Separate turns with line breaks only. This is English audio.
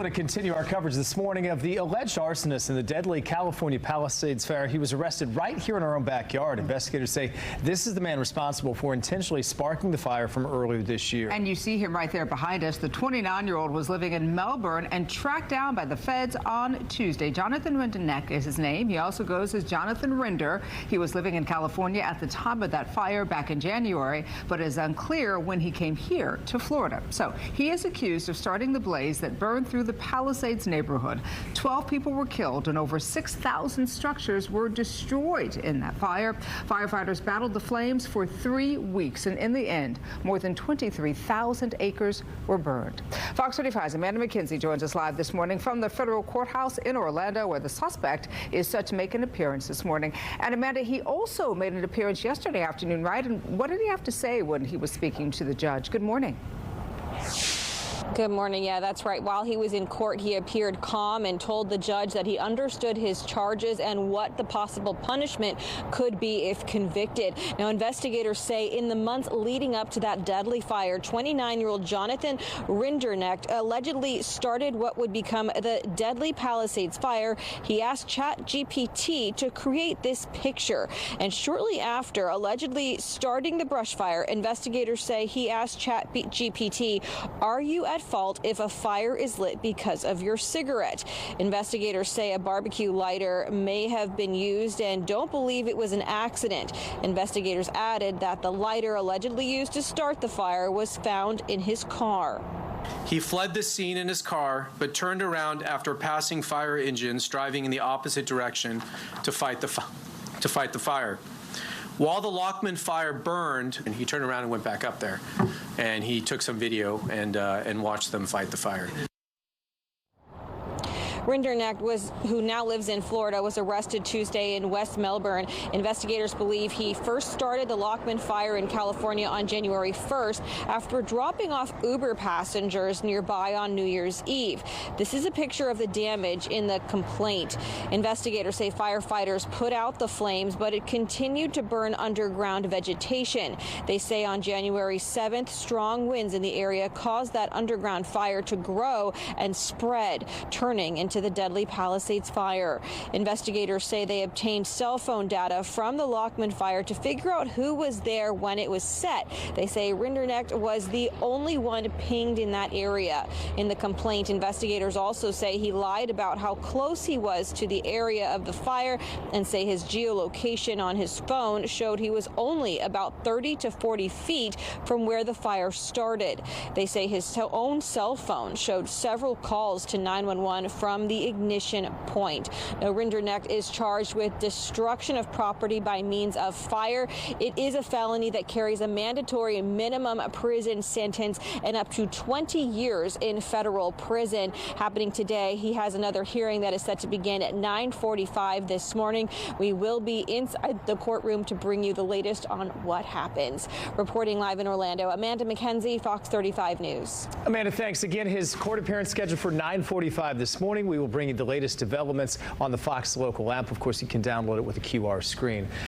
to continue our coverage this morning of the alleged arsonist in the deadly California Palisades Fire. He was arrested right here in our own backyard. Investigators say this is the man responsible for intentionally sparking the fire from earlier this year.
And you see him right there behind us. The 29-year-old was living in Melbourne and tracked down by the feds on Tuesday. Jonathan Rinderknecht is his name. He also goes as Jonathan Rinder. He was living in California at the time of that fire back in January, but it is unclear when he came here to Florida. So he is accused of starting the blaze that burned through the Palisades neighborhood. 12 people were killed and over 6,000 structures were destroyed in that fire. Firefighters battled the flames for 3 weeks, and in the end, more than 23,000 acres were burned. Fox 35's Amanda McKenzie joins us live this morning from the federal courthouse in Orlando, where the suspect is set to make an appearance this morning. And Amanda, he also made an appearance yesterday afternoon, right? And what did he have to say when he was speaking to the judge? Good morning.
Good morning. Yeah, that's right. While he was in court, he appeared calm and told the judge that he understood his charges and what the possible punishment could be if convicted. Now, investigators say in the months leading up to that deadly fire, 29-year-old Jonathan Rinderknecht allegedly started what would become the deadly Palisades Fire. He asked ChatGPT to create this picture. And shortly after allegedly starting the brush fire, investigators say he asked ChatGPT, "Are you at fault if a fire is lit because of your cigarette?" Investigators say a barbecue lighter may have been used and don't believe it was an accident. Investigators added that the lighter allegedly used to start the fire was found in his car.
He fled the scene in his car, but turned around after passing fire engines driving in the opposite direction to fight the fire. While the Lockman fire burned, and he turned around and went back up there, and he took some video and watched them fight the fire.
Rinderknecht, who now lives in Florida, was arrested Tuesday in West Melbourne. Investigators believe he first started the Lockman fire in California on January 1st after dropping off Uber passengers nearby on New Year's Eve. This is a picture of the damage in the complaint. Investigators say firefighters put out the flames, but it continued to burn underground vegetation. They say on January 7th, strong winds in the area caused that underground fire to grow and spread, turning into the deadly Palisades fire. Investigators say they obtained cell phone data from the Lockman fire to figure out who was there when it was set. They say Rinderknecht was the only one pinged in that area. In the complaint, investigators also say he lied about how close he was to the area of the fire and say his geolocation on his phone showed he was only about 30 to 40 feet from where the fire started. They say his own cell phone showed several calls to 911 from the ignition point. Now, Rinderknecht is charged with destruction of property by means of fire. It is a felony that carries a mandatory minimum prison sentence and up to 20 years in federal prison. Happening today, he has another hearing that is set to begin at 9:45 this morning. We will be inside the courtroom to bring you the latest on what happens. Reporting live in Orlando, Amanda McKenzie, Fox 35 News.
Amanda, thanks again. His court appearance scheduled for 9:45 this morning. We will bring you the latest developments on the Fox local app. Of course, you can download it with a QR screen.